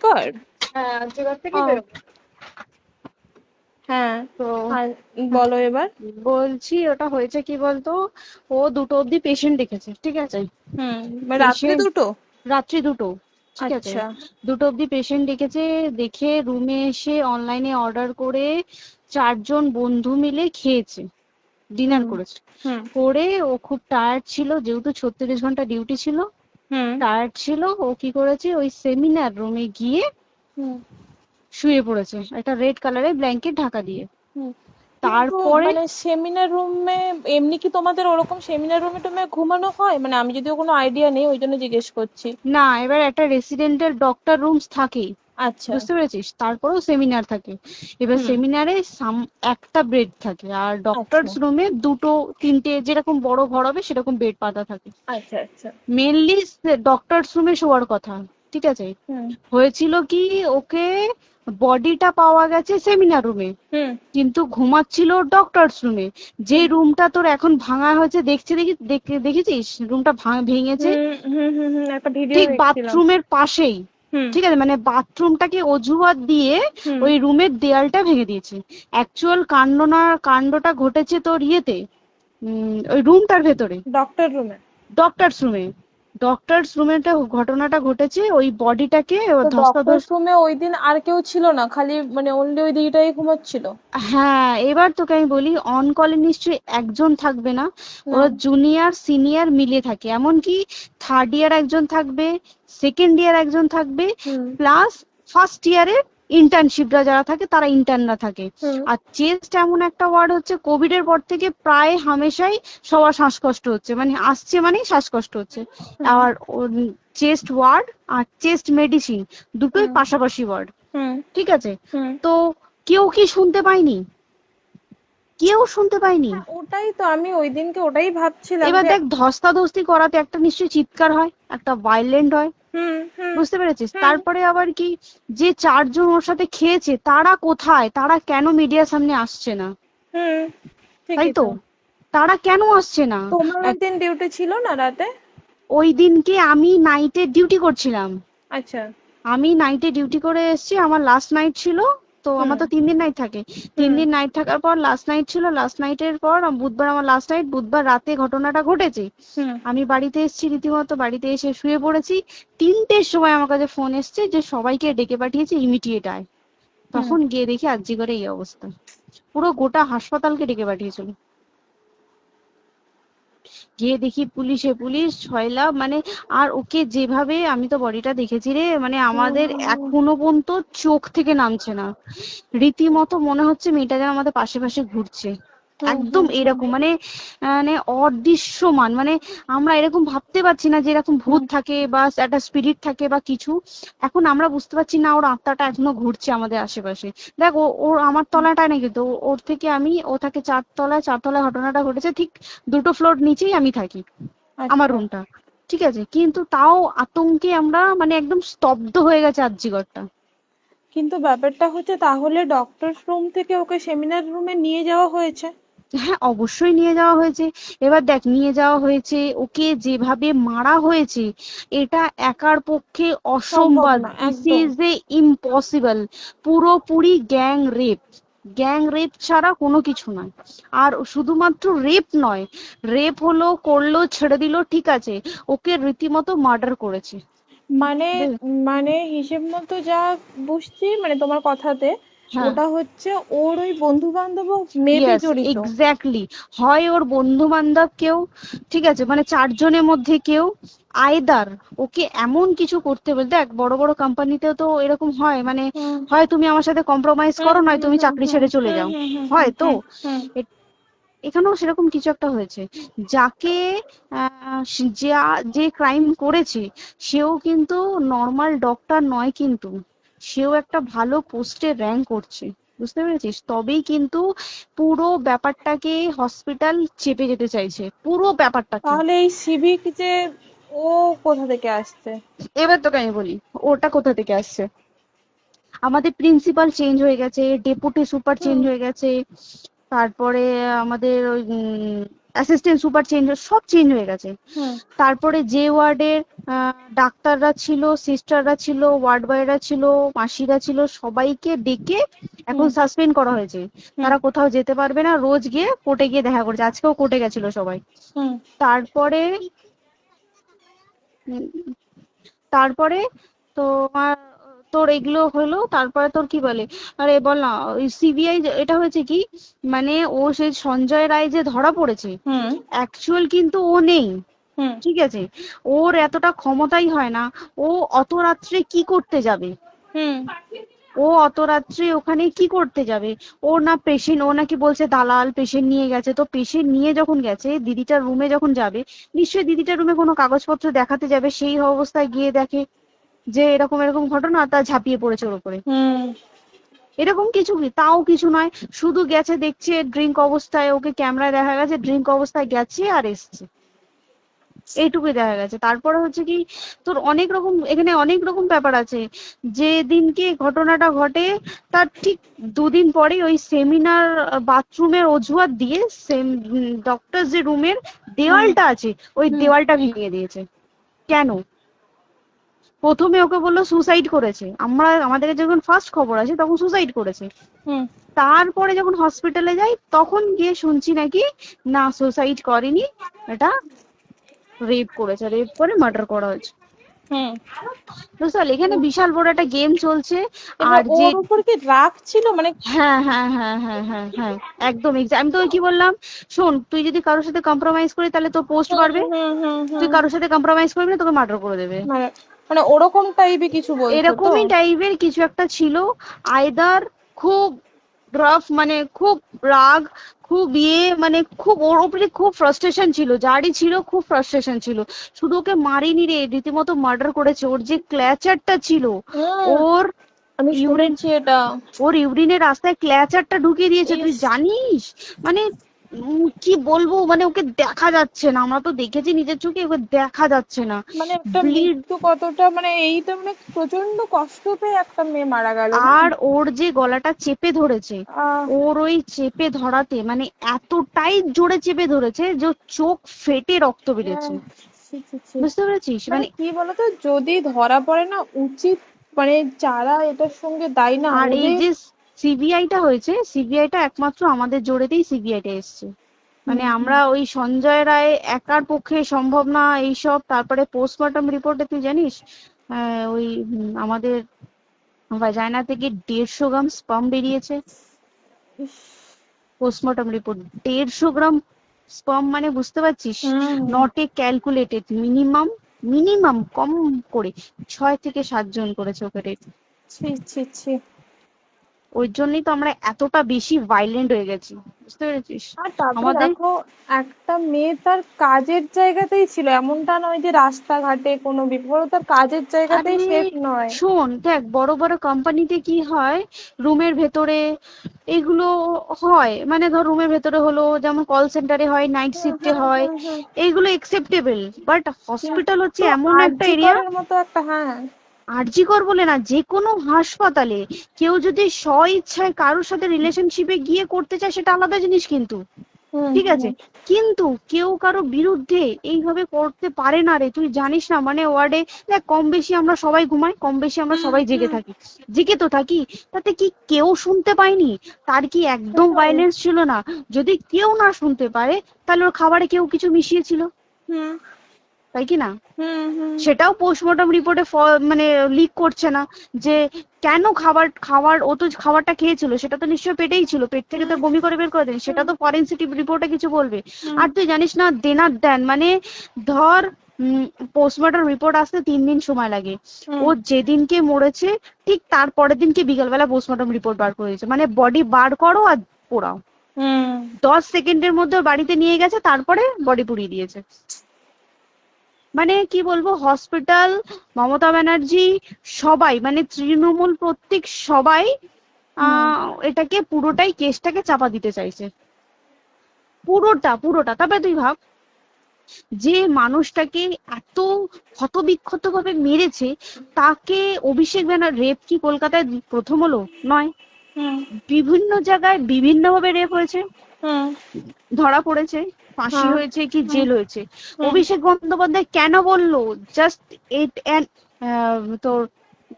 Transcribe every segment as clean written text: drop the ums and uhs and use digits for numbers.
Card? হ্যাঁ, আর্যিকর থেকে ও বেরোবো। হ্যাঁ। তো আর বলো এবার। বলছি ওটা হয়েছে কি বলতো, ও 2টো অব্দি পেশেন্ট দেখেছে, ঠিক আছে। রাত্রি পেশেন্ট 2টো? রাত্রি 2টো, ঠিক আছে। আচ্ছা। 2টো অব্দি পেশেন্ট ডেকেছে, দেখে রুমে এসে অনলাইনে অর্ডার করে 4জন বন্ধু মিলে খেয়েছে, ডিনার হুম করেছে। হুম করে ও খুব টায়ার্ড ছিল, যেহেতু 36 ঘন্টা ডিউটি ছিল, হুম টায়ার্ড ছিল। ও কি করেছে, ওই সেমিনার রুমে গিয়ে হুম শুয়ে পড়েছে একটা রেড কালারের ব্ল্যাঙ্কেট ঢাকা দিয়ে। হুম। কিন্তু তারপরে মানে সেমিনার রুমে এমনি কি তোমাদের ওরকম সেমিনার রুমে টুমে ঘুমানো হয়? মানে আমি যদিও কোনো আইডিয়া নেই, ওই জন্য জিজ্ঞেস করছি। না, এবার একটা রেসিডেন্টাল ডক্টর রুমস থাকেই, আচ্ছা। বুঝতে পেরেছিস, তারপরেও সেমিনার থাকে। এবার হুম। সেমিনারে একটা বেড থাকে, আর আচ্ছা ডক্টরস রুমে 2টো 3টে, যেরকম বড় ঘর হবে সেরকম বেড পাতা থাকে। আচ্ছা আচ্ছা। মেনলি ডক্টরস রুমে শোয়ার কথা, ঠিক আছে। হুম হয়েছিল কি, ওকে বডিটা পাওয়া গেছে সেমিনার রুমে, হুম কিন্তু ঘুমাচ্ছিল ডক্টরস রুমে। যে হুম রুমটা তোর এখন ভাঙা হয়েছে, দেখেছিস রুমটা ভেঙেছে, হুম হুম হুম হুম, একটা ভিডিও ঠিক দেখছিলাম। বাথরুমের পাশেই, হুম ঠিক আছে, মানে বাথরুমটাকে অজুহাত দিয়ে হুম ওই রুমের দেয়ালটা ভেঙে দিয়েছে। অ্যাকচুয়াল কাণ্ডটা ঘটেছে তোর ইয়েতে, ওই রুমটার ভেতরে, ডক্টর রুমে? ডক্টরস রুমে। ডক্টরস রুমেটা ঘটনাটা ঘটেছে, ওই বডিটাকে তো ডক্টর ধস্তাধস্তি। রুমে ওই দিন আর কেউ ছিল না, খালি মানে অনলি ওই দিদিটাই ঘুমাচ্ছিল? হ্যাঁ, এবার তোকে আমি বলি, অন কলে নিশ্চয়ই একজন থাকবে না, না। ওরা জুনিয়র সিনিয়র মিলিয়ে থাকে, এমনকি থার্ড ইয়ার একজন থাকবে, সেকেন্ড ইয়ার একজন থাকবে, হুম প্লাস ফার্স্ট ইয়ারের ইন্টার্নশিপরা যারা থাকে তারা ইন্টার্নরা থাকে। হুম আর চেস্ট এমন একটা ওয়ার্ড হচ্ছে, কোভিড এর পর থেকে প্রায় হামেশাই সবার শ্বাসকষ্ট হচ্ছে, মানে আসছে মানেই শ্বাসকষ্ট হচ্ছে। হুম আর চেস্ট ওয়ার্ড আর চেস্ট মেডিসিন দুটোই হুম পাশাপাশি ওয়ার্ড, হুম ঠিক আছে। হুম। তো কেউ কি শুনতে পায়নি? কেউ শুনতে পায়নি। হ্যাঁ, ওটাই তো আমি ওই দিনকে ওটাই ভাবছিলাম এবার যে। দেখ, ধস্তাধস্তি করাতে একটা নিশ্চয়ই চিৎকার হয়, একটা ভাইলেন্ট হয়, হুম হুম বুঝতে পেরেছিস। হুম তারপরে আবার কি, যে 4জন ওর সাথে খেয়েছে তারা কোথায়, তারা কেন মিডিয়ার সামনে আসছে না? হুম। তাই ঠিকই তো, তো। তারা কেন আসছে না? তোমার ওই এক- দিন ডিউটি ছিল না রাতে? ওই দিনকে আমি নাইটে ডিউটি করছিলাম। আচ্ছা। আমি নাইটে ডিউটি করে এসেছি, আমার লাস্ট নাইট ছিল। তো হুম আমার তো 3 দিন নাইট থাকে, তিন হুম দিন নাইট থাকার পর লাস্ট নাইট ছিল, লাস্ট নাইটের পর বুধবার আমার লাস্ট নাইট, বুধবার রাতে ঘটনাটা ঘটেছে। হুম আমি বাড়িতে এসেছি, রীতিমতো বাড়িতে এসে শুয়ে পড়েছি। 3টের সময় আমার কাছে ফোন এসছে যে সবাইকে ডেকে পাঠিয়েছে, ইমিডিয়েট আয়। হুম। তখন গিয়ে দেখি আরজিকরে এই অবস্থা, পুরো গোটা হাসপাতালকে ডেকে পাঠিয়েছিল। গিয়ে দেখি পুলিশ ছয়লা, মানে, আর ওকে যেভাবে, আমি তো বডিটা দেখেছি রে, মানে আমাদের হুম। এখনো পর্যন্ত চোখ থেকে নামছে না। রীতিমতো মনে হচ্ছে মেয়েটা যেন আমাদের পাশে পাশে ঘুরছে, হুম একদম হুম হুম এরকম, মানে মানে অদৃশ্যমান, মানে আমরা এরকম ভাবতে পারছি না যে এরকম ভূত হুম থাকে বা একটা স্পিরিট থাকে বা কিছু। এখন আমরা বুঝতে পারছি না ওর আত্মাটা এখনো ঘুরছে আমাদের আশেপাশে। দেখ, ওর আমার তলাটায় নাকি, তো ওর থেকে ও থাকে 4 তলায়, 4 তলায় ঘটনাটা ঘটেছে, ঠিক 2টো ফ্লোর নিচেই আমি থাকি, আমার আচ্ছা। রুমটা, ঠিক আছে। কিন্তু তাও আতঙ্কে আমরা মানে একদম স্তব্ধ হয়ে গেছে আরজিকরটা। কিন্তু ব্যাপারটা হচ্ছে, তাহলে ডক্টর রুম থেকে ওকে সেমিনার রুমে নিয়ে যাওয়া হয়েছে? হ্যাঁ, অবশ্যই নিয়ে যাওয়া হয়েছে। এবার দেখ, নিয়ে যাওয়া হয়েছে, ওকে যেভাবে মারা হয়েছে, এটা একার পক্ষে সম্ভব অসম্ভব, না দিস একদম। Is a impossible. পুরোপুরি গ্যাং রেপ, গ্যাং রেপ ছাড়া কোনো কিছু নয়। আর শুধুমাত্র রেপ নয়, রেপ হলো, করলো, ছেড়ে দিল, ঠিক আছে, ওকে রীতিমতো মার্ডার করেছে। মানে মানে হিসেব মতো যা বুঝছি মানে তোমার কথাতে, হ্যাঁ, ওটা হচ্ছে ওর ওই বন্ধু বান্ধব মেবি ইয়েস, জড়িত। এক্স্যাক্টলি। হয় ওর বন্ধু বান্ধব কেউ, ঠিক আছে, মানে 4জনের মধ্যে কেউ, আইদার ওকে এমন কিছু করতে বলতে, দেখ বড় বড় কোম্পানিতেও তো এরকম হয়, মানে হুম হয় তুমি আমার সাথে কম্প্রোমাইজ হুম করো, নয় হুম তুমি হুম চাকরি হুম ছেড়ে চলে হুম যাও, হুম হুম হুম হয় তো। হুম হুম। এ- এখানেও সেরকম কিছু একটা হয়েছে। যাকে যে ক্রাইম করেছে, সেও কিন্তু নর্মাল ডক্টর নয়, কিন্তু সেও একটা ভালো পোস্টে র্যাঙ্ক করছে, বুঝতে পেরেছিস, তবেই কিন্তু পুরো ব্যাপারটাকে হসপিটাল চেপে যেতে চাইছে, পুরো ব্যাপারটাকে। তাহলে এই সিভিক যে, ও কোথা থেকে আসছে? এবার তোকে আমি বলি ওটা কোথা থেকে আসছে। আমাদের প্রিন্সিপাল চেঞ্জ হয়ে গেছে, ডেপুটি সুপার হুম চেঞ্জ হয়ে গেছে, তারপরে আমাদের ওই অ্যাসিস্ট্যান্ট সুপার চেঞ্জ, সব চেঞ্জ হয়ে গেছে। হুম তারপরে যে ওয়ার্ডের ডাক্তাররা ছিল, সিস্টাররা ছিল, ওয়ার্ড বয়রা ছিল, মাসিরা ছিল, সবাইকে ডেকে এখন হুম সাসপেন্ড করা হয়েছে। হুম তারা কোথাও যেতে পারবে না, রোজ গিয়ে কোর্টে গিয়ে দেখা করেছে, আজকেও কোর্টে গেছিল সবাই। হুম তারপরে উম, তারপরে তোমার তোর এগুলো হলো, তারপরে তোর কি বলে, আরে বল না, ওই সিবিআই এটা হয়েছে কি, মানে ও সেই সঞ্জয় রায় যে ধরা পড়েছে, হুম অ্যাকচুয়াল কিন্তু ও নেই, হুম ঠিক আছে? ওর এতটা ক্ষমতাই হয় না। ও অত রাত্রে কি করতে যাবে? হুম ও অত রাত্রে ওখানে কি করতে যাবে? ও না পেশেন্ট, ও নাকি বলছে দালাল পেশেন্ট নিয়ে গেছে, তো পেশেন্ট নিয়ে যখন গেছে দিদিটার রুমে যখন যাবে, নিশ্চয়ই দিদিটার রুমে কোনো কাগজপত্র দেখাতে যাবে, সেই অবস্থায় গিয়ে দেখে যে এরকম এরকম ঘটনা, তা ঝাঁপিয়ে পড়েছে ওর উপরে। হুম এরকম কিছু কি, তাও কিছু নয়, শুধু গেছে দেখছে ড্রিঙ্ক অবস্থায়, ওকে ক্যামেরায় দেখা গেছে ড্রিঙ্ক অবস্থায় গেছে আর এসছে, এইটুকুই দেখা গেছে। তারপরে হচ্ছে কি, তোর অনেক রকম এখানে অনেক রকম ব্যাপার আছে। যে দিনকে ঘটনাটা ঘটে তার ঠিক দুদিন পরে ওই সেমিনার বাথরুমের অজুহাত দিয়ে ডক্টর যে রুমের হুম দেওয়ালটা আছে ওই হুম দেওয়ালটা ভেঙে দিয়েছে। কেন? প্রথমে ওকে বললো সুসাইড করেছে, আমাদের যখন ফার্স্ট খবর আছে তখন সুসাইড করেছে। হুম তারপরে যখন হসপিটালে যাই তখন গিয়ে শুনছি নাকি না সুসাইড করেনি, এটা রেপ করেছে, রেপ করে মার্ডার করা হয়েছে। হুম বুঝতে পারলি, এখানে বিশাল বড় একটা গেম চলছে। এবার আর যে ওর উপর কি রাগ ছিল মানে? হ্যাঁ হ্যাঁ হ্যাঁ হ্যাঁ হ্যাঁ হ্যাঁ, একদম আমি তো কি বললাম, শোন তুই যদি কারোর সাথে কম্প্রোমাইজ করি তাহলে তোর পোস্ট হুম বাড়বে, হুম হুম তুই হুম কারোর সাথে কম্প্রোমাইজ করবি না তোকে মার্ডার করে দেবে। মানে মানে ওরকম টাইপের কিছু বলছো তো? এরকমই টাইপের কিছু একটা ছিল। আইদার খুব রাফ, মানে খুব রাগ, খুব মানে খুব ওর উপরে খুব ফ্রাস্ট্রেশন ছিল, যারই ছিল খুব ফ্রাস্ট্রেশন ছিল। শুধু ওকে মারিনি রে, রীতিমতো মার্ডার করেছে। ওর যে ক্ল্যাচারটা ছিল, হুম ওর আমি ইউরিন, শুনেছি এটা। ওর ইউরিনের রাস্তায় ক্ল্যাচারটা ঢুকিয়ে দিয়েছে, তুই ইস, জানিস? মানে কি বলবো, মানে ওকে দেখা যাচ্ছে না, আমরা তো দেখেছি নিজের চোখে, ওকে দেখা যাচ্ছে না। মানে একটা ব্লিড। মৃত্যু কতটা, মানে এইটা মানে প্রচন্ড কষ্ট পেয়ে একটা মেয়ে মারা গেল না? আর ওর যে গলাটা চেপে ধরেছে, আহ ওর ওই চেপে ধরাতে মানে এতটাই জোরে চেপে ধরেছে যে ওর চোখ ফেটে রক্ত বেরিয়েছে। আহ, ছি, ছি, ছি। বুঝতে পেরেছিস? মানে মানে কি বলতো, যদি ধরা পড়ে না উচিত, মানে যারা এটার সঙ্গে দায়ী না আর এই ওদের। যে সিবিআইটা হয়েছে, সিবিআইটা একমাত্র আমাদের জোরেতেই সিবিআইটা এসছে। মানে হুম হুম আমরা ওই সঞ্জয় রায় একার পক্ষে সম্ভব না এইসব। তারপরে পোস্টমর্টম রিপোর্টে তুই জানিস ওই আমাদের ভাজাইনা থেকে 150 গ্রাম স্পাম বেরিয়েছে। ইস, পোস্টমর্টম রিপোর্ট 150 গ্রাম স্পাম, মানে বুঝতে পারছিস? Hmm not a calculated, minimum minimum কম করে 6 থেকে 7 জন করেছে ওকে রেট। ছি ছি ছি। ওই জন্যই তো আমরা এতটা বেশি ভাইলেন্ট হয়ে গেছি, বুঝতে পেরেছিস? আর তারপরে আমাদের দেখো, একটা মেয়ে তার কাজের জায়গাতেই ছিল, এমনটা নয় যে রাস্তাঘাটে কোনো বিপদ, ও তার কাজের আরে জায়গাতেই সেফ নয়। শোন দেখ, বড় বড় কোম্পানিতে কি হয়, রুমের ভেতরে এগুলো হয়, মানে ধর রুমের ভেতরে হলো, যেমন কল সেন্টারে হয়, নাইট হুম শিফটে হুম হয়, হুম হুম। এইগুলো একসেপ্টেবল। বাট হসপিটাল হচ্ছে কিন্তু এমন একটা আরজি এরিয়া, করের মতো একটা, হ্যাঁ। আরজি কর বলে না, যে কোনো হাসপাতালে কেউ যদি স্ব ইচ্ছায় কারোর সাথে রিলেশনশিপে গিয়ে করতে চায় সেটা আলাদা জিনিস কিন্তু, হুম ঠিক আছে? হুম কিন্তু কেউ কারো বিরুদ্ধে এইভাবে করতে পারে না রে, তুই জানিস না? মানে ওয়ার্ডে দেখ, কম বেশি আমরা সবাই ঘুমাই, কম বেশি আমরা হুম সবাই জেগে হুম। থাকি, জেগে তো থাকি। তাতে কি কেউ শুনতে পায়নি? তার কি একদম সেটাই। ভাইলেন্স ছিল না? যদি কেউ না শুনতে পারে তাহলে ওর খাবারে কেউ কিছু মিশিয়েছিল, হুম তাই কি না? হুম হুম সেটাও পোস্টমর্টম রিপোর্টে মানে লিক করছে না যে কেন খাবার খাবার ও তো খাবারটা খেয়েছিল, সেটা তো নিশ্চয়ই পেটেই ছিল, পেট থেকে তো হুম বমি করে বের করে দেন, সেটা হুম তো ফরেনসিক রিপোর্টে কিছু বলবে। হুম আর তুই জানিস না, দেনার দেন মানে ধর পোস্টমর্টম রিপোর্ট আসতে 3 দিন সময় লাগে। হুম ও যেদিনকে মরেছে ঠিক তার পরের দিনকে বিকালবেলা পোস্টমর্টম রিপোর্ট বার করে দিয়েছে, মানে বডি বার করো আর পোড়াও, হুম 10 সেকেন্ডের মধ্যে ওর বাড়িতে নিয়ে গেছে, তারপরে বডি পুড়িয়ে দিয়েছে। মানে কি বলবো, হসপিটাল, মমতা ব্যানার্জি, সবাই মানে তৃণমূল প্রত্যেক সবাই হুম এটাকে পুরোটাই কেসটাকে চাপা দিতে চাইছে, পুরোটা পুরোটা। তবে তুই ভাব, যে মানুষটাকে এত ক্ষতবিক্ষত ভাবে মেরেছে, তাকে অভিষেক ব্যানার রেপ কি কলকাতায় প্রথম হলো? নয়, হুম বিভিন্ন জায়গায় বিভিন্ন ভাবে রেপ হয়েছে, হুম ধরা পড়েছে, ফাঁসি হ্যাঁ হয়েছে কি হুম জেল হয়েছে। হুম অভিষেক বন্দ্যোপাধ্যায় কেন বললো জাস্ট এইট তোর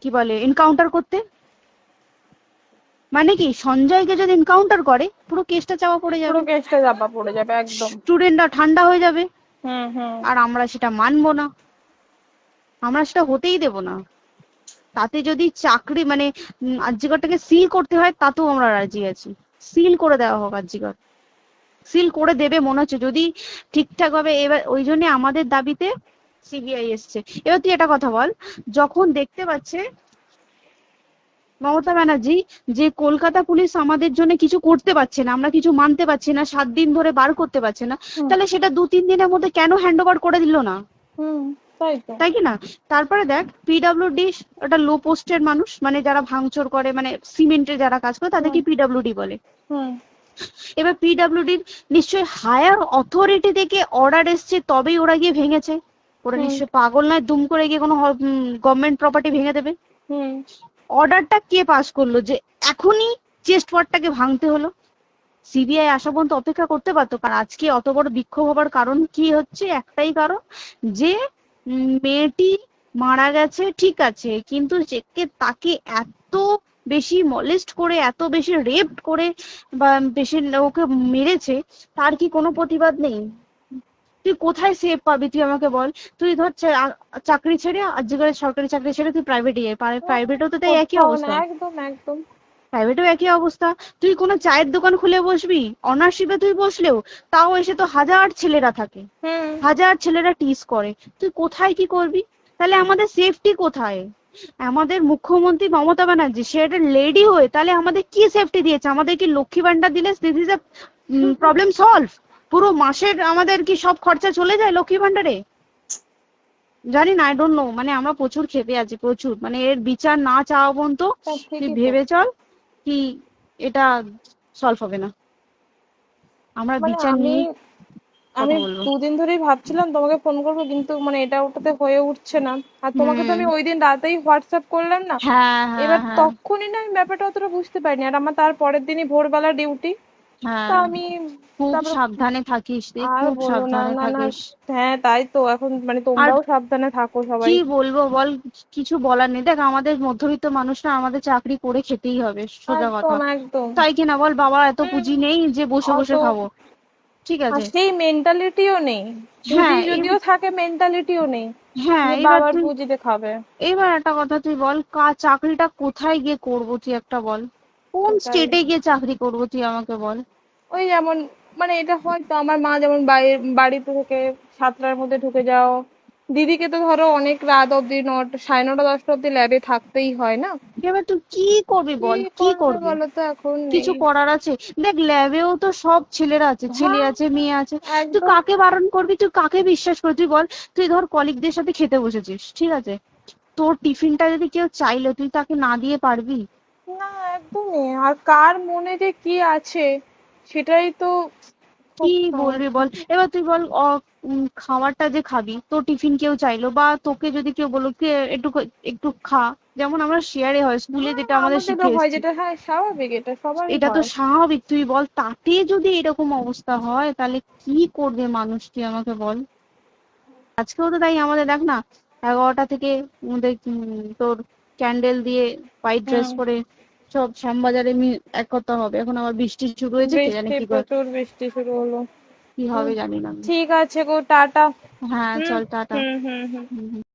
কি বলে এনকাউন্টার করতে? মানে কি সঞ্জয়কে যদি এনকাউন্টার করে পুরো কেসটা চাপা পড়ে পুরো যাবে, কেসটা চাপা পড়ে যাবে একদম। স্টুডেন্টরা ঠান্ডা হয়ে যাবে, হুম হুম আর আমরা সেটা মানবো না, আমরা সেটা হতেই দেবো না। তাতে যদি চাকরি মানে আরজিকরটাকে সিল করতে হয় তাতেও আমরা রাজি আছি, সিল করে দেওয়া হোক আরজিকর, সিল করে দেবে মনে হচ্ছে যদি ঠিকঠাক ভাবে। এবার ওই জন্য আমাদের দাবিতে সিবিআই এসছে। এবার তুই একটা কথা বল, যখন দেখতে পাচ্ছে মমতা ব্যানার্জি যে কলকাতা পুলিশ আমাদের জন্য কিছু করতে পারছে না, আমরা কিছু মানতে পারছি না, 7 দিন ধরে বার করতে পারছে না, হুম তাহলে সেটা 2-3 দিনের মধ্যে কেন হ্যান্ড ওভার করে দিল না? হুম তাই তো। তাই কি না? তারপরে দেখ পিডব্লিউডি একটা লো পোস্টের মানুষ, মানে যারা ভাঙচুর করে, মানে সিমেন্টের যারা কাজ করে হুম তাদেরকে পিডব্লিউডি বলে। হুম এবার পিডব্লিউডির নিশ্চয়ই হায়ার অথরিটি থেকে অর্ডার এসছে তবেই ওরা গিয়ে ভেঙেছে। ওরা হুম নিশ্চয়ই পাগল নয় দুম করে গিয়ে কোনো গভর্নমেন্ট প্রপার্টি ভেঙে দেবে। হুম অর্ডারটা কে পাস করলো যে এখনই চেস্ট ওয়ার্ডটাকে ভাঙতে হলো? সিবিআই আসা পর্যন্ত অপেক্ষা করতে পারতো। কারণ আজকে অত বড় বিক্ষোভ হবার কারণ কি হচ্ছে, একটাই কারণ যে মেয়েটি মারা গেছে ঠিক আছে, কিন্তু তাকে এত বেশি মলেস্ট করে, এত বেশি রেপ করে বা বেশি ওকে মেরেছে, তার কি কোনো প্রতিবাদ নেই? তুই কোথায় সেফ পাবি তুই আমাকে বল? তুই ধর চাকরি ছেড়ে আজকের সরকারি চাকরি ছেড়ে তুই প্রাইভেটে যাই, প্রাইভেটেও তো তাই একই কোথাও না অবস্থা, একদম একদম। প্রাইভেটেও একই অবস্থা। তুই কোনো চায়ের দোকান খুলে বসবি, অনার্সশিপে তুই বসলেও তাও এসে তো হাজার ছেলেরা থাকে, হুম হাজার ছেলেরা টিজ করে, তুই কোথায় কি করবি? তাহলে আমাদের সেফটি কোথায়? আমাদের মুখ্যমন্ত্রী মমতা ব্যানার্জি সে একটা লেডি হয়ে তাহলে আমাদের কি সেফটি দিয়েছে? আমাদের কি লক্ষ্মী ভান্ডার দিলে this is a problem solve? পুরো মাসের আমাদের কি সব খরচা চলে যায় লক্ষ্মী ভান্ডারে? জানি না, আই ডোন্ট নো। মানে আমরা প্রচুর ক্ষেপে আছি, প্রচুর। মানে এর বিচার না চাওয়া পর্যন্ত তা তুই ঠিকই তো। ভেবে চল কি এটা সলভ হবে না। আমরা মানে বিচার আমি নিয়ে আমি কথা বলবো। 2 দিন ধরেই ভাবছিলাম তোমাকে ফোন করবো, কিন্তু মানে এটা ওটাতে হয়ে উঠছে না। আর তোমাকে তো হুম। আমি ওই দিন রাতেই হোয়াটসঅ্যাপ করলাম না। হ্যাঁ হ্যাঁ এবার হ্যাঁ তখনই না আমি ব্যাপারটা অতটা বুঝতে পারিনি, আর আমার তার পরের দিনই ভোরবেলা ডিউটি। তা হ্যাঁ। আমি খুব তারপর সাবধানে থাকিস রে, আর খুব বলো না, সাবধানে না না। থাকিস। হ্যাঁ তাই তো, এখন মানে আর তোমরাও সাবধানে থাকো সবাই। কি বলবো বল, কিছু বলার নেই। দেখ আমাদের মধ্যবিত্ত মানুষরা, আমাদের চাকরি করে খেতেই হবে, সোজা কথা। একদম একদম। তাই কিনা বল? বাবা এত হুম পুঁজি নেই যে বসে অত, বসে খাবো, ঠিক আর আছে? সেই মেন্টালিটিও নেই। পুঁজি হ্যাঁ যদিও থাকে, মেন্টালিটিও নেই হ্যাঁ যে এবার বাবার তুই, পুঁজিতে খাবে। এবার একটা কথা তুই বল, চাকরিটা কোথায় গিয়ে করবো তুই একটা বল? কোন সেটাই। স্টেটে গিয়ে চাকরি করবো তুই আমাকে বল? ওই যেমন, মানে এটা হয়তো আমার মা যেমন বাড়িতে থেকে 7টার মধ্যে ঢুকে যাও, দিদিকে তো ধরো অনেক রাত অব্দি 9টা 9:30 10টা অব্দি ল্যাবে থাকতেই হয় না। এবার তুই কি করবি কি বল, কি করবে করবি? বলো তো, এখন কিছু নেই। করার আছে? দেখ ল্যাবেও তো সব ছেলেরা আছে, ছেলে হ্যাঁ আছে মেয়ে আছে। তুই একদম। কাকে বারণ করবি, তুই কাকে বিশ্বাস করবি তুই বল? তুই ধর কলিগদের সাথে খেতে বসেছিস, ঠিক আছে, তোর টিফিনটা যদি কেউ চাইলো তুই তাকে না দিয়ে পারবি? না একদমই, আর কার মনে যে কি আছে সেটাই তো কি খুব বলবি সমস্যা। বল? এবার তুই বল খাবারটা যে খাবি, তোর টিফিন কেউ চাইলো বা তোকে যদি কেউ বললো কে একটু একটু খা, যেমন আমরা শেয়ারে হয় স্কুলে হ্যাঁ যেটা আমাদের আমাদেরও শিখে হয়, এসেছি, যেটা হ্যাঁ স্বাভাবিক, এটা সবারই এটা তো হয়। স্বাভাবিক। তুই বল তাতে যদি এরকম অবস্থা হয় তাহলে কি করবে মানুষ, তুই আমাকে বল? আজকেও তো তাই আমাদের দেখ না, 11টা থেকে আমাদের তোর ক্যান্ডেল দিয়ে হোয়াইট ড্রেস হুম। পরে সব শ্যামবাজারে একতা হবে। এখন আবার বৃষ্টি শুরু হয়েছে, কে জানে বৃষ্টি, কি প্রচুর বৃষ্টি শুরু হলো। কি হুম, হবে জানি না আমি। ঠিক আছে গো, টাটা। হ্যাঁ হুম চল টাটা। হুম হুম হুম। হুম হুম।